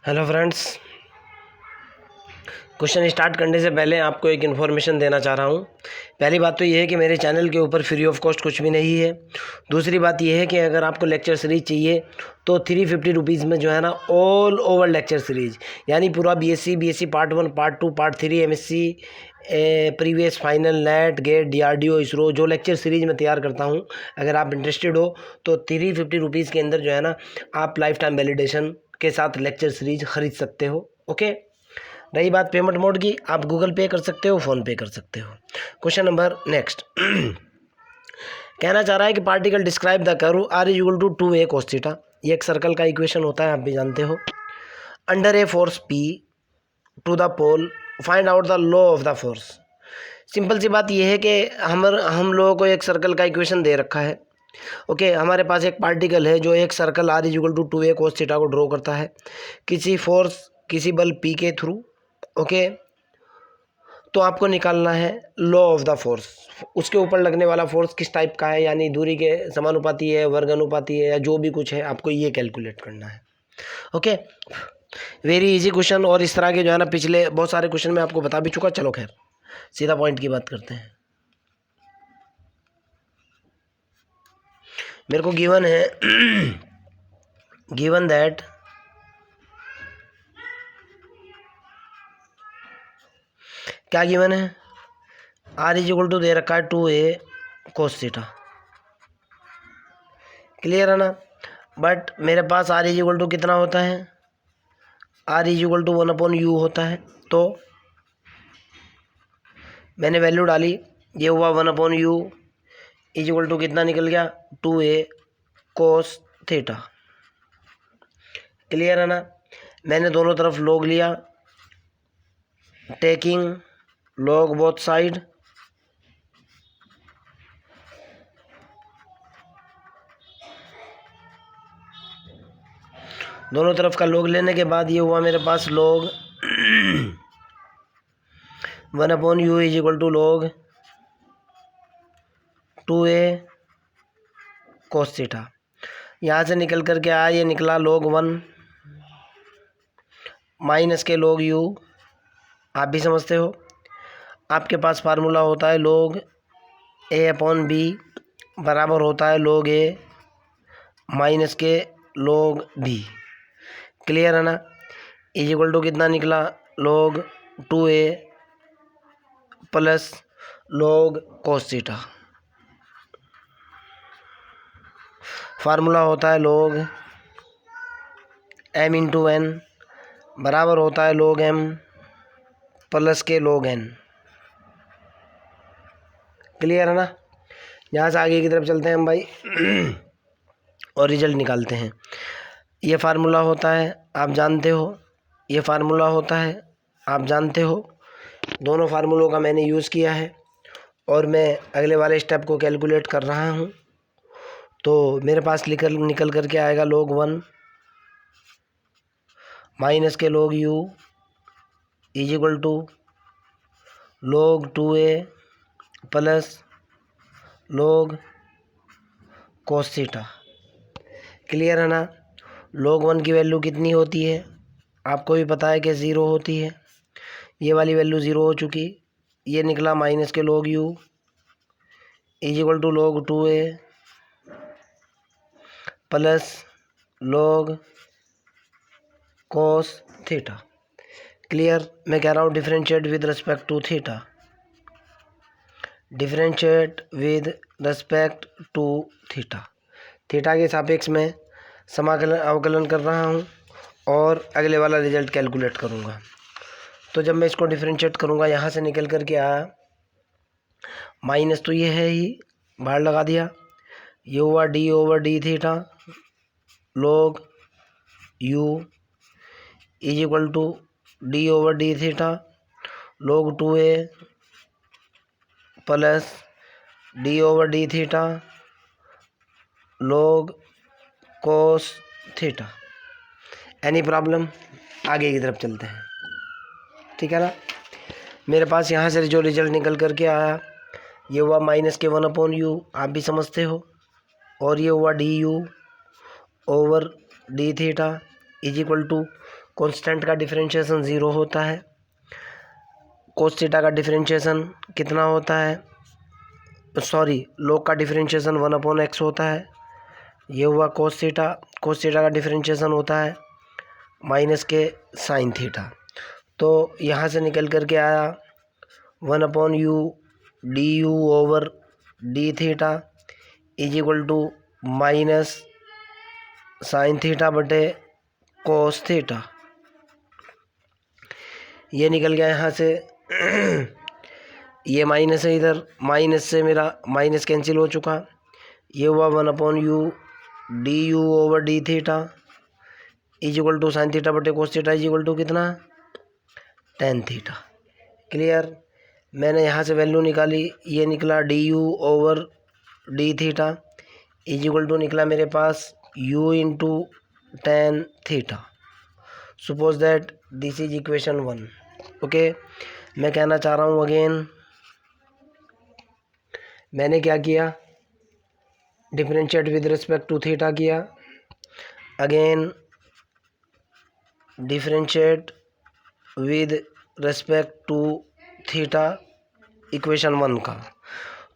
Hello friends, question start करने से पहले आपको एक इन्फॉर्मेशन देना चाह रहा हूँ। पहली बात तो ये है कि मेरे चैनल के ऊपर फ्री ऑफ कॉस्ट कुछ भी नहीं है। दूसरी बात ये है कि अगर आपको लेक्चर सीरीज चाहिए तो 350 रुपीज़ में जो है ना ऑल ओवर लेक्चर सीरीज, यानी पूरा BSc part 1 part 2 part 3 MSc previous final NET GATE DRDO ISRO जो लेक्चर सीरीज में तैयार करता हूँ, अगर आप इंटरेस्टेड हो तो 350 रुपीज़ के अंदर जो है ना आप लाइफ टाइम वैलिडेशन के साथ लेक्चर सीरीज खरीद सकते हो। ओके, रही बात पेमेंट मोड की, आप गूगल पे कर सकते हो, फ़ोन पे कर सकते हो। क्वेश्चन नंबर नेक्स्ट कहना चाह रहा है कि particle describe the curve r is equal to 2a cos theta. ये एक सर्कल का इक्वेशन होता है, आप भी जानते हो। Under a force P to the pole find out the law of the force. Simple सी बात यह है कि हम लोगों को एक सर्कल का इक्वेशन दे रखा है। ओके, हमारे पास एक पार्टिकल है जो एक circle r is equal to 2a cos theta को ड्रॉ करता है किसी फोर्स किसी बल P के थ्रू। ओके, तो आपको निकालना है लॉ ऑफ द फोर्स, उसके ऊपर लगने वाला फोर्स किस टाइप का है, यानी दूरी के समानुपाती है, वर्ग अनुपाती है, या जो भी कुछ है आपको ये कैलकुलेट करना है। ओके, वेरी इजी क्वेश्चन, और इस तरह के जो है ना पिछले बहुत सारे क्वेश्चन मैं आपको बता भी चुका। चलो खैर सीधा पॉइंट की बात करते हैं। मेरे को गिवन है गिवन दैट क्या गिवन है, आर इज इक्वल टू दे रखा है 2a cos थीटा। क्लियर है ना। बट मेरे पास आर इज इक्वल टू कितना होता है, are is equal to 1/u होता है। तो मैंने वैल्यू डाली, ये हुआ 1/u इज इक्वल टू कितना निकल गया 2a cos थीटा। क्लियर है ना। मैंने दोनों तरफ लॉग लिया, टेकिंग लॉग बोथ साइड, दोनों तरफ का लॉग लेने के बाद ये हुआ मेरे पास log 1/u is equal to log 2a cos theta. यहाँ से निकल करके आया, ये निकला log 1 माइनस के log u। आप भी समझते हो, आपके पास फार्मूला होता है log a/b बराबर होता है log a माइनस के log b। क्लियर है ना। इज इक्वल टू कितना निकला log 2a plus log cos theta. Formula होता है log m इंटू n बराबर होता है log m प्लस के log n। क्लियर है ना। यहाँ से आगे की तरफ चलते हैं हम भाई और रिजल्ट निकालते हैं। ये फार्मूला होता है, आप जानते हो, ये फार्मूला होता है, आप जानते हो। दोनों फार्मूलों का मैंने यूज़ किया है और मैं अगले वाले स्टेप को कैलकुलेट कर रहा हूँ। तो मेरे पास निकल करके आएगा log 1 माइनस के log u is equal to log 2a plus log cos theta. Clear है ना। log 1 की वैल्यू कितनी होती है, आपको भी पता है कि 0 होती है। ये वाली वैल्यू 0 हो चुकी, ये निकला माइनस के log u is equal to log 2a plus log cos theta. Clear. मैं कह रहा हूँ differentiate with respect to theta, differentiate with respect to theta. Theta के सापेक्ष में समाकलन अवकलन कर रहा हूँ और अगले वाला रिजल्ट कैलकुलेट करूँगा। तो जब मैं इसको डिफरेंशिएट करूँगा, यहाँ से निकल कर के आया माइनस, तो ये है ही, बाहर लगा दिया, ये हुआ d/d theta log u is equal to d/d theta log 2a plus d/d theta log cos theta. Any problem. आगे की तरफ चलते हैं, ठीक है ना। मेरे पास यहाँ से जो रिजल्ट निकल करके आया, ये हुआ माइनस के 1/u, आप भी समझते हो, और ये हुआ du over d theta is equal to constant का डिफरेंशिएशन 0 होता है, कोस थीटा का डिफरेंशिएशन कितना होता है, सॉरी लॉग का डिफरेंशिएशन 1/x होता है। ये हुआ कोस थीटा का डिफरेंशिएशन होता है माइनस के साइन थीटा। तो यहाँ से निकल कर के आया 1/u du over D theta is equal to minus sine theta बटे कोस थीटा। ये निकल गया यहाँ से ये माइनस है, इधर माइनस से मेरा माइनस कैंसिल हो चुका। ये हुआ 1/u du over D theta is equal to sine theta बटे cos theta is equal to कितना, tan थीटा। क्लियर। मैंने यहाँ से वैल्यू निकाली, ये निकला du over D theta is equal to निकला मेरे पास u into tan theta. Suppose that this is equation 1। Okay, मैं कहना चाह रहा हूँ अगेन, मैंने क्या किया, differentiate with respect to theta किया, again differentiate with respect to theta equation 1 का।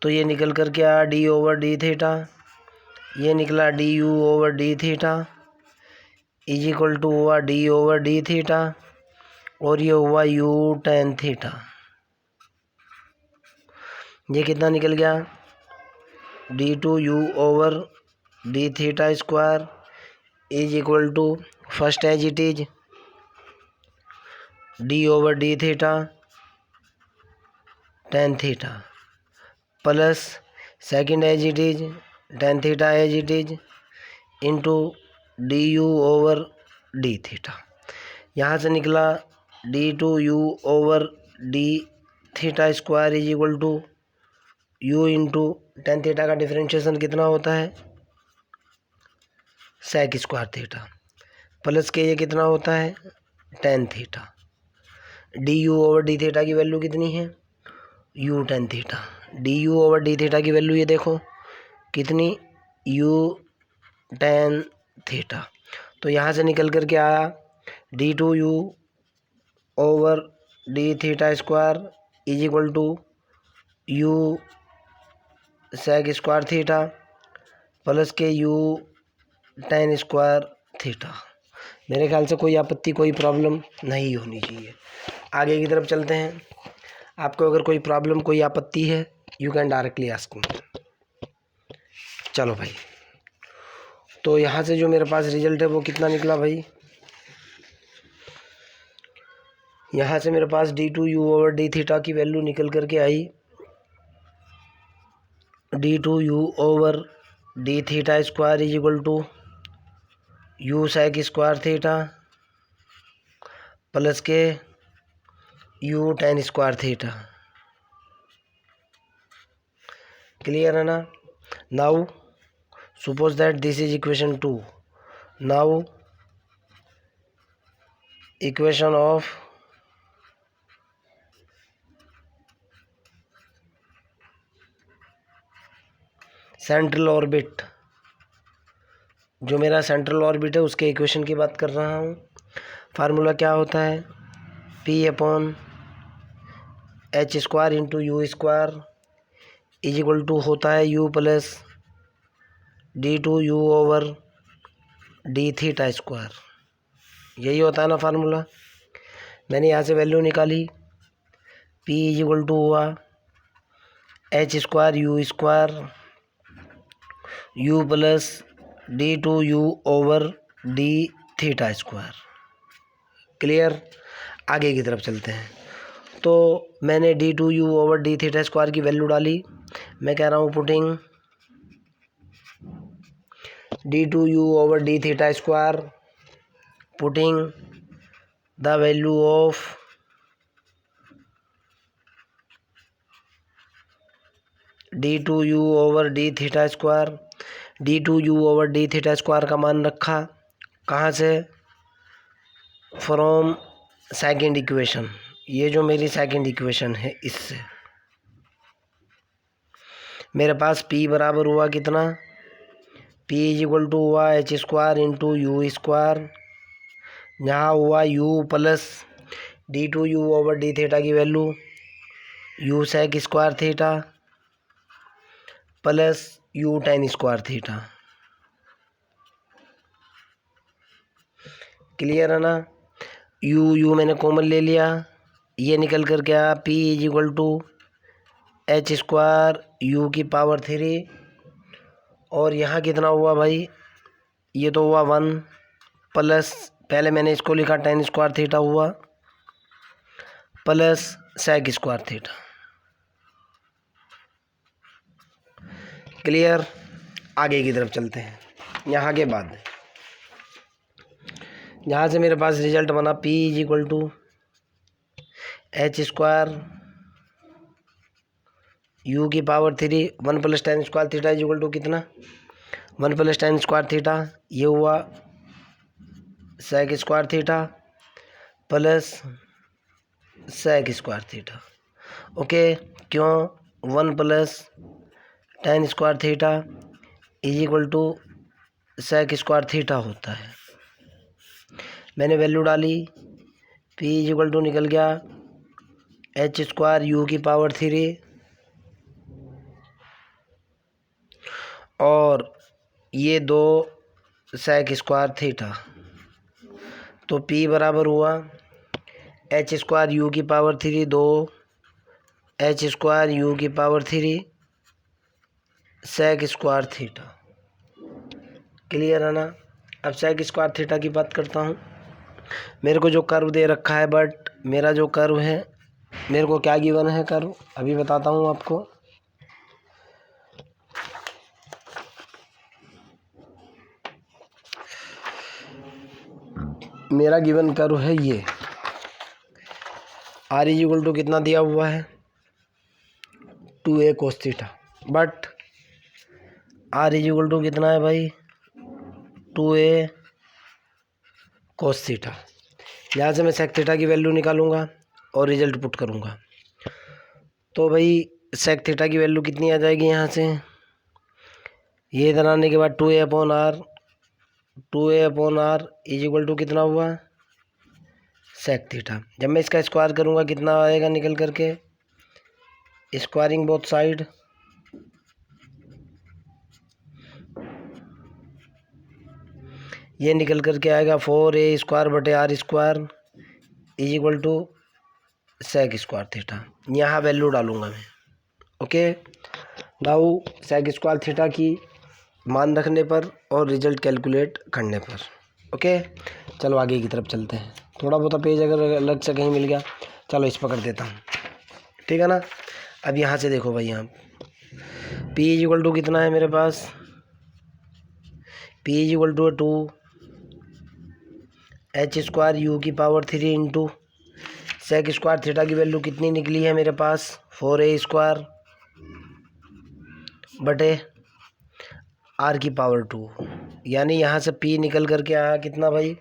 तो ये निकल कर के आया डी ओवर डी थीटा, ये निकला d u over D theta is equal to हुआ डी ओवर डी थीटा और ये हुआ यू tan थीटा। ये कितना निकल गया, d2u over D theta square is equal to first as it is d over D theta tan theta plus second as it is tan theta as it is into d u over D theta. यहाँ से निकला d2u over D theta square is equal to u into tan theta का differentiation कितना होता है, sec square theta plus के ये कितना होता है tan theta. D u over D theta की वैल्यू कितनी है, u tan theta. D u over D theta की वैल्यू ये देखो कितनी, u tan थीटा। तो यहाँ से निकल कर के आया d2u over D theta square is equal to u sec square theta plus के u tan स्क्वायर थीटा। मेरे ख्याल से कोई आपत्ति, कोई प्रॉब्लम नहीं होनी चाहिए। आगे की तरफ चलते हैं। आपको अगर कोई प्रॉब्लम, कोई आपत्ति है, you can directly ask me. चलो भाई, तो यहाँ से जो मेरे पास रिजल्ट है वो कितना निकला भाई, यहाँ से मेरे पास d2u ओवर डी थीटा की वैल्यू निकल करके आई d2u over D theta square is equal to u sec square theta plus के u tan square theta. Clear है ना। Now suppose that this is equation 2। Now equation of central orbit, जो मेरा central orbit है उसके equation की बात कर रहा हूँ। फार्मूला क्या होता है, p upon h square into u square is equal to होता है u plus d2u over D theta square. यही होता है ना फार्मूला। मैंने यहाँ से वैल्यू निकाली, p इज इक्वल टू हुआ H square you square u plus d2u over D theta square. Clear. आगे की तरफ चलते हैं। तो मैंने d2u over D theta square की वैल्यू डाली। मैं कह रहा हूँ putting d2u over D theta square, putting the value of d2u over D theta square. d2u over D theta square का मान रखा कहाँ से, फ्रॉम सेकेंड इक्वेशन। ये जो मेरी सेकेंड इक्वेशन है इससे मेरे पास p बराबर हुआ कितना, p इज इक्वल टू हुआ H square into u square यहाँ हुआ u plus d2u over D theta की value u sec square theta plus u tan square theta. Clear है ना। u मैंने कॉमन ले लिया, ये निकल कर क्या p is equal to H square u की पावर 3 और यहाँ कितना हुआ भाई, ये तो हुआ 1 प्लस पहले मैंने इसको लिखा टेन स्क्वायर थीटा हुआ plus sec square theta. Clear. आगे की तरफ चलते हैं। यहाँ के बाद यहाँ से मेरे पास रिजल्ट बना p is equal to H square u की power 3 1 plus tan square theta is equal to कितना 1 प्लस टेन स्क्वायर थीटा, ये हुआ sec square theta plus sec square theta. Okay, क्यों 1 plus tan square theta is equal to sec square theta होता है। मैंने value डाली, p is equal to निकल गया एच स्क्वायर यू की पावर 3 और ये 2 सेक स्क्वायर थीटा, तो p बराबर हुआ एच स्क्वायर यू की पावर 3 2 एच स्क्वायर यू की power 3 sec square theta. Clear है ना। अब सेक स्क्वायर थीटा की बात करता हूँ। मेरे को जो कर्व दे रखा है, बट मेरा जो कर्व है, मेरे को क्या गिवन है कर्व, अभी बताता हूँ आपको। मेरा गिवन कर्व है ये आर इज इक्वल टू कितना दिया हुआ है 2a cos theta, but r is equal to कितना है भाई 2a कोस थीटा। यहाँ से मैं सेक थीटा की वैल्यू निकालूंगा और रिजल्ट पुट करूंगा। तो भाई सेक थीटा की वैल्यू कितनी आ जाएगी, यहाँ से ये इधर आने के बाद 2a upon r is equal to कितना हुआ सेक थीटा। जब मैं इसका स्क्वायर करूंगा कितना आएगा निकल करके, स्क्वायरिंग बोथ साइड, ये निकल करके आएगा 4a स्क्वायर बटे r square is equal to sec square theta. यहाँ वैल्यू डालूंगा मैं। Okay, now sec square theta की मान रखने पर और रिजल्ट कैलकुलेट करने पर। ओके, चलो आगे की तरफ चलते हैं। थोड़ा बहुत पेज अगर अलग से कहीं मिल गया, चलो इस पकड़ देता हूँ, ठीक है ना। अब यहाँ से देखो भाई, यहाँ p इज इक्वल टू कितना है मेरे पास, p is equal to 2 H square u की power 3 into sec square theta की वैल्यू कितनी निकली है मेरे पास 4a स्क्वायर बटे आर की पावर 2, यानी यहाँ से p निकल करके आया कितना भाई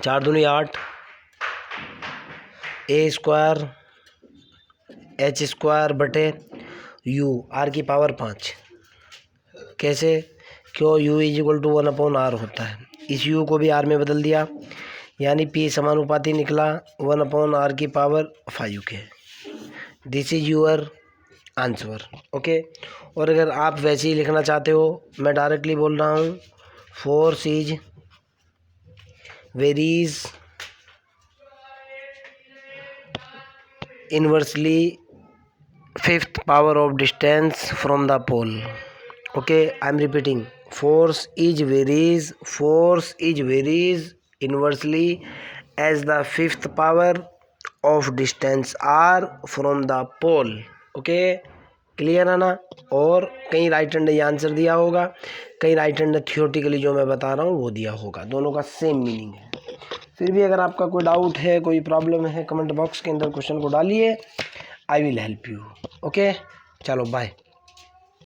4 दूनी 8 a स्क्वायर एच स्क्वायर बटे u आर की पावर 5। कैसे, क्यों u is equal to 1 upon r होता है। इस u को भी r में बदल दिया, यानी p समानुपाती निकला 1 अपॉन आर की पावर 5 के। This is your answer. Okay, और अगर आप वैसे ही लिखना चाहते हो, मैं डायरेक्टली बोल रहा हूँ, force is varies inversely 5th power of distance from the pole. Okay, I am repeating, force is varies inversely as the 5th power of distance r from the pole। Okay, clear है ना। और कहीं right hand ने answer दिया होगा, कहीं right hand ने theoretically जो मैं बता रहा हूँ वो दिया होगा, दोनों का सेम मीनिंग है। फिर भी अगर आपका कोई डाउट है, कोई प्रॉब्लम है, कमेंट बॉक्स के अंदर क्वेश्चन को डालिए, I will help you. Okay, चलो बाय।